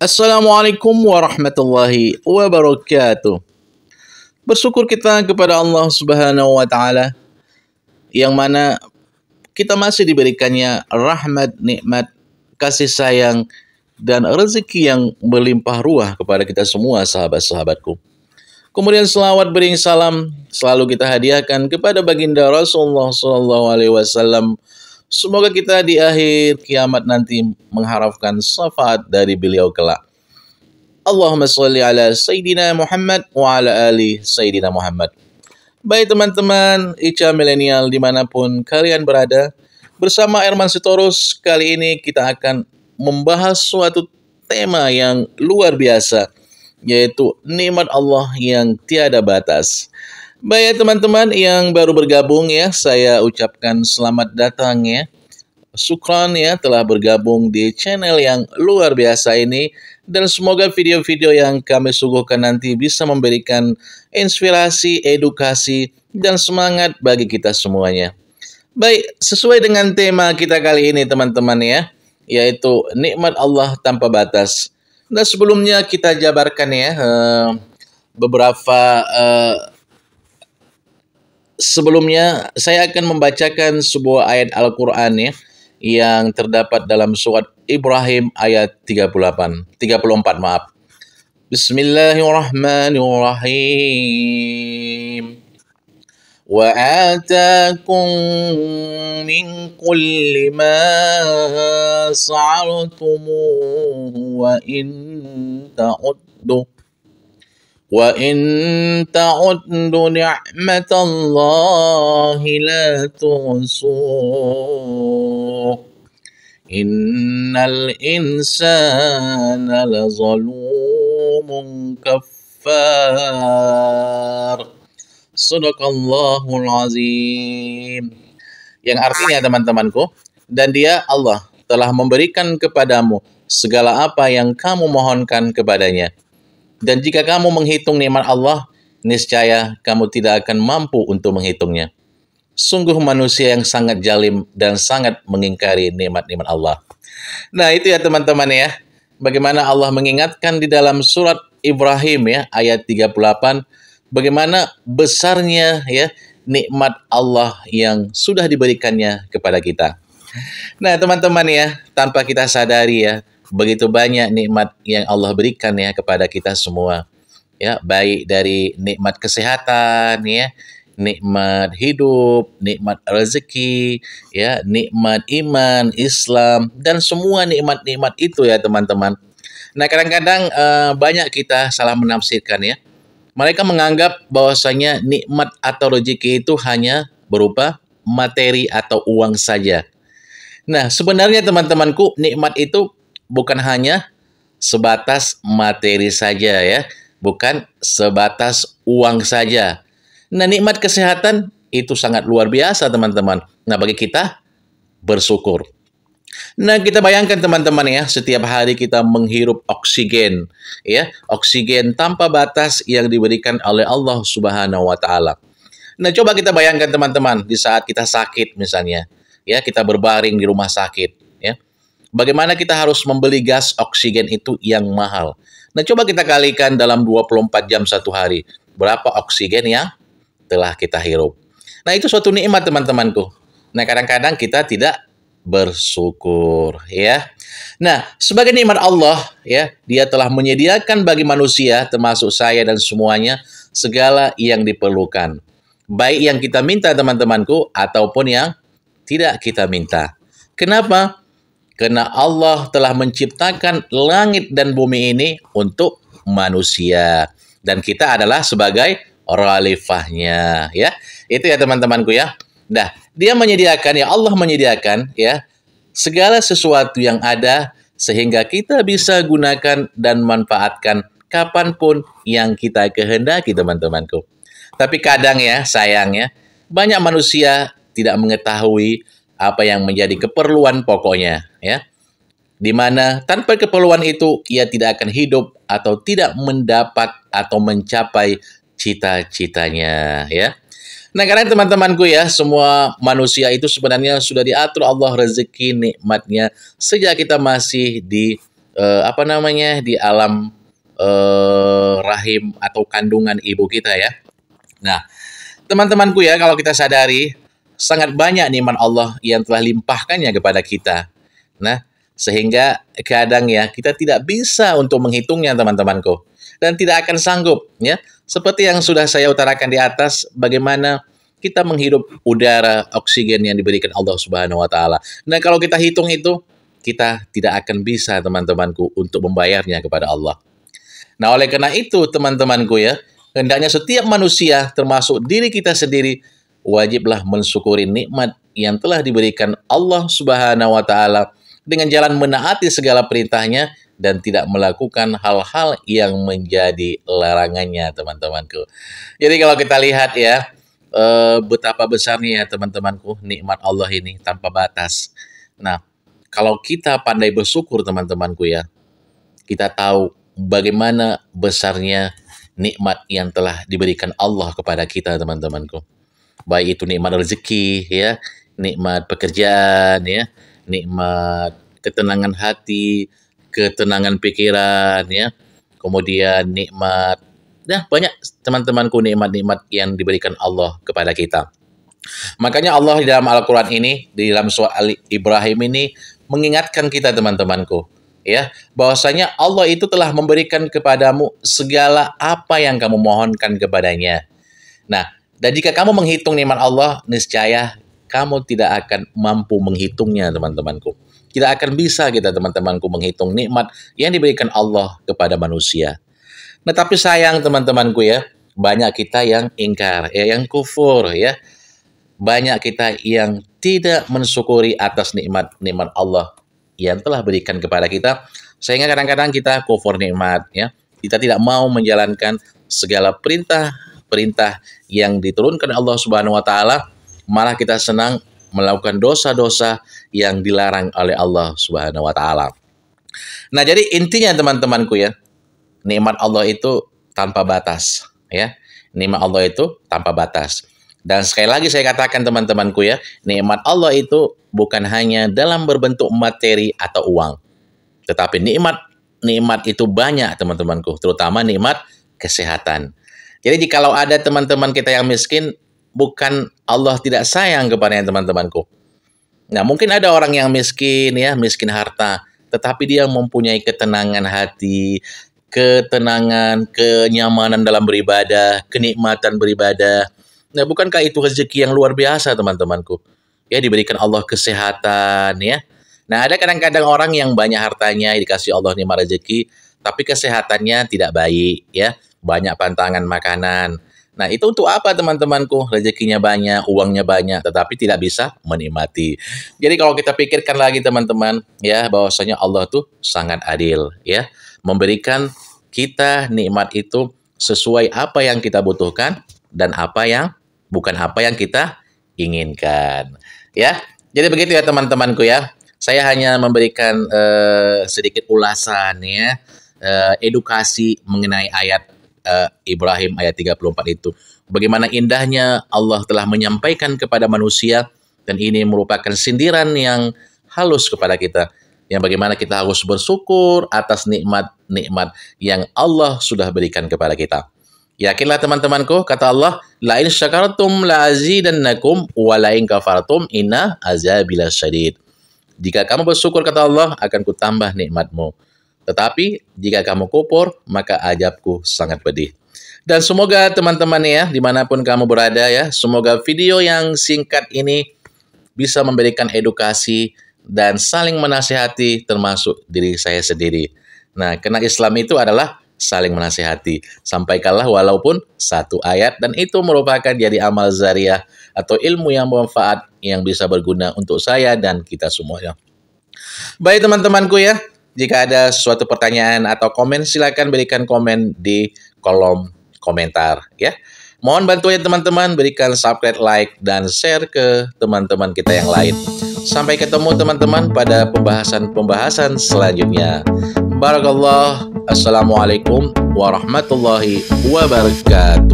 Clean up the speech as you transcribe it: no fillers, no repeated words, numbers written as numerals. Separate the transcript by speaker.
Speaker 1: Assalamualaikum warahmatullahi wabarakatuh. Bersyukur kita kepada Allah Subhanahu wa taala yang mana kita masih diberikannya rahmat, nikmat, kasih sayang dan rezeki yang melimpah ruah kepada kita semua sahabat-sahabatku. Kemudian selawat bering salam selalu kita hadiahkan kepada baginda Rasulullah sallallahu alaihi wasallam. Semoga kita di akhir kiamat nanti mengharapkan syafaat dari beliau kelak. Allahumma sholli ala Sayyidina Muhammad wa ala ali Sayyidina Muhammad. Baik teman-teman, Ica Milenial dimanapun kalian berada, bersama Erman Sitorus, kali ini kita akan membahas suatu tema yang luar biasa, yaitu nikmat Allah yang tiada batas. Baik teman-teman yang baru bergabung ya, saya ucapkan selamat datang ya. Syukran ya telah bergabung di channel yang luar biasa ini. Dan semoga video-video yang kami suguhkan nanti bisa memberikan inspirasi, edukasi, dan semangat bagi kita semuanya. Baik, sesuai dengan tema kita kali ini teman-teman ya, yaitu nikmat Allah tanpa batas. Nah sebelumnya kita jabarkan ya beberapa sebelumnya saya akan membacakan sebuah ayat Al-Quran ya, yang terdapat dalam surat Ibrahim ayat 34 maaf. Bismillahirrahmanirrahim. Wa atakum min kulli ma sa'altumuhu wa in ta'uddu ni'matallahi la tuhsuh. Innal insana lazalumun kaffar. Sadaqallahul azim. Yang artinya teman-temanku, dan dia Allah telah memberikan kepadamu segala apa yang kamu mohonkan kepadanya. Dan jika kamu menghitung nikmat Allah, niscaya kamu tidak akan mampu untuk menghitungnya. Sungguh manusia yang sangat zalim dan sangat mengingkari nikmat-nikmat Allah. Nah itu ya teman-teman ya, bagaimana Allah mengingatkan di dalam surat Ibrahim ya ayat 38, bagaimana besarnya ya nikmat Allah yang sudah diberikannya kepada kita. Nah teman-teman ya, tanpa kita sadari ya, begitu banyak nikmat yang Allah berikan ya kepada kita semua. Ya, baik dari nikmat kesehatan ya, nikmat hidup, nikmat rezeki, ya, nikmat iman, Islam, dan semua nikmat-nikmat itu ya teman-teman. Nah kadang-kadang banyak kita salah menafsirkan ya. Mereka menganggap bahwasanya nikmat atau rezeki itu hanya berupa materi atau uang saja. Nah sebenarnya teman-temanku, nikmat itu bukan hanya sebatas materi saja ya, bukan sebatas uang saja. Nah, nikmat kesehatan itu sangat luar biasa, teman-teman. Nah, bagi kita bersyukur. Nah, kita bayangkan teman-teman ya, setiap hari kita menghirup oksigen, ya, oksigen tanpa batas yang diberikan oleh Allah Subhanahu wa taala. Nah, coba kita bayangkan teman-teman, di saat kita sakit misalnya, ya, kita berbaring di rumah sakit, ya. Bagaimana kita harus membeli gas oksigen itu yang mahal. Nah, coba kita kalikan dalam 24 jam satu hari. Berapa oksigen yang telah kita hirup. Nah, itu suatu nikmat teman-temanku. Nah, kadang-kadang kita tidak bersyukur ya. Nah, sebagai nikmat Allah ya, Dia telah menyediakan bagi manusia termasuk saya dan semuanya segala yang diperlukan. Baik yang kita minta teman-temanku ataupun yang tidak kita minta. Kenapa? Karena Allah telah menciptakan langit dan bumi ini untuk manusia, dan kita adalah sebagai khalifahnya ya. Itu ya teman-temanku ya. Nah, Dia menyediakan ya, Allah menyediakan ya segala sesuatu yang ada sehingga kita bisa gunakan dan manfaatkan kapanpun yang kita kehendaki teman-temanku. Tapi kadang ya sayangnya banyak manusia tidak mengetahui apa yang menjadi keperluan pokoknya ya. Di mana tanpa keperluan itu ia tidak akan hidup atau tidak mendapat atau mencapai cita-citanya ya. Nah, karena teman-temanku ya, semua manusia itu sebenarnya sudah diatur Allah rezeki nikmatnya sejak kita masih di di alam rahim atau kandungan ibu kita ya. Nah, teman-temanku ya, kalau kita sadari sangat banyak nikmat Allah yang telah limpahkannya kepada kita. Nah, sehingga kadang ya kita tidak bisa untuk menghitungnya teman-temanku, dan tidak akan sanggup ya. Seperti yang sudah saya utarakan di atas, bagaimana kita menghirup udara oksigen yang diberikan Allah Subhanahu wa taala. Nah, kalau kita hitung itu, kita tidak akan bisa teman-temanku untuk membayarnya kepada Allah. Nah, oleh karena itu teman-temanku ya, hendaknya setiap manusia termasuk diri kita sendiri wajiblah mensyukuri nikmat yang telah diberikan Allah Subhanahu wa taala dengan jalan menaati segala perintahnya dan tidak melakukan hal-hal yang menjadi larangannya teman-temanku. Jadi kalau kita lihat ya, betapa besarnya ya teman-temanku nikmat Allah ini tanpa batas. Nah, kalau kita pandai bersyukur teman-temanku ya, kita tahu bagaimana besarnya nikmat yang telah diberikan Allah kepada kita teman-temanku. Baik itu nikmat rezeki ya, nikmat pekerjaan ya, nikmat ketenangan hati, ketenangan pikiran ya, kemudian nikmat banyak teman-temanku nikmat-nikmat yang diberikan Allah kepada kita. Makanya Allah di dalam Al-Quran ini, di dalam surah Al-Ibrahim ini mengingatkan kita teman-temanku ya, bahwasanya Allah itu telah memberikan kepadamu segala apa yang kamu mohonkan kepadanya. Nah, dan jika kamu menghitung nikmat Allah, niscaya kamu tidak akan mampu menghitungnya teman-temanku. Tidak akan bisa kita teman-temanku menghitung nikmat yang diberikan Allah kepada manusia. Nah, tapi sayang teman-temanku ya, banyak kita yang ingkar, ya, yang kufur ya. Banyak kita yang tidak mensyukuri atas nikmat-nikmat Allah yang telah berikan kepada kita, sehingga kadang-kadang kita kufur nikmat ya. Kita tidak mau menjalankan segala perintah yang diturunkan Allah Subhanahu wa taala, malah kita senang melakukan dosa-dosa yang dilarang oleh Allah Subhanahu wa taala. Nah, jadi intinya teman-temanku ya, nikmat Allah itu tanpa batas ya. Nikmat Allah itu tanpa batas. Dan sekali lagi saya katakan teman-temanku ya, nikmat Allah itu bukan hanya dalam berbentuk materi atau uang. Tetapi nikmat itu banyak teman-temanku, terutama nikmat kesehatan. Jadi jikalau ada teman-teman kita yang miskin, bukan Allah tidak sayang kepadanya teman-temanku. Nah, mungkin ada orang yang miskin ya, miskin harta, tetapi dia mempunyai ketenangan hati, ketenangan, kenyamanan dalam beribadah, kenikmatan beribadah. Nah, bukankah itu rezeki yang luar biasa teman-temanku? Ya, diberikan Allah kesehatan ya. Nah, ada kadang-kadang orang yang banyak hartanya, dikasih Allah nikmat rezeki, tapi kesehatannya tidak baik ya. Banyak pantangan makanan. Nah, itu untuk apa teman-temanku? Rezekinya banyak, uangnya banyak, tetapi tidak bisa menikmati. Jadi kalau kita pikirkan lagi teman-teman, ya, bahwasanya Allah tuh sangat adil ya. Memberikan kita nikmat itu sesuai apa yang kita butuhkan dan bukan apa yang kita inginkan. Ya, jadi begitu ya teman-temanku ya. Saya hanya memberikan sedikit ulasan ya, edukasi mengenai ayat Ibrahim ayat 34 itu. Bagaimana indahnya Allah telah menyampaikan kepada manusia, dan ini merupakan sindiran yang halus kepada kita. Yang bagaimana kita harus bersyukur atas nikmat-nikmat yang Allah sudah berikan kepada kita. Yakinlah teman-temanku, kata Allah, la in syakartum la azidannakum wa la in kafartum inna azabi lasyadid. Jika kamu bersyukur, kata Allah, akan kutambah nikmatmu. Tetapi jika kamu kufur, maka azabku sangat pedih. Dan semoga teman-teman ya, dimanapun kamu berada ya, semoga video yang singkat ini bisa memberikan edukasi dan saling menasihati, termasuk diri saya sendiri. Nah, karena Islam itu adalah saling menasihati. Sampaikanlah walaupun satu ayat, dan itu merupakan jadi amal zariah atau ilmu yang bermanfaat yang bisa berguna untuk saya dan kita semuanya. Baik teman-temanku ya, jika ada suatu pertanyaan atau komen, silakan berikan komen di kolom komentar ya. Mohon bantuannya teman-teman, berikan subscribe, like, dan share ke teman-teman kita yang lain. Sampai ketemu teman-teman pada pembahasan selanjutnya. Barakallah. Assalamualaikum warahmatullahi wabarakatuh.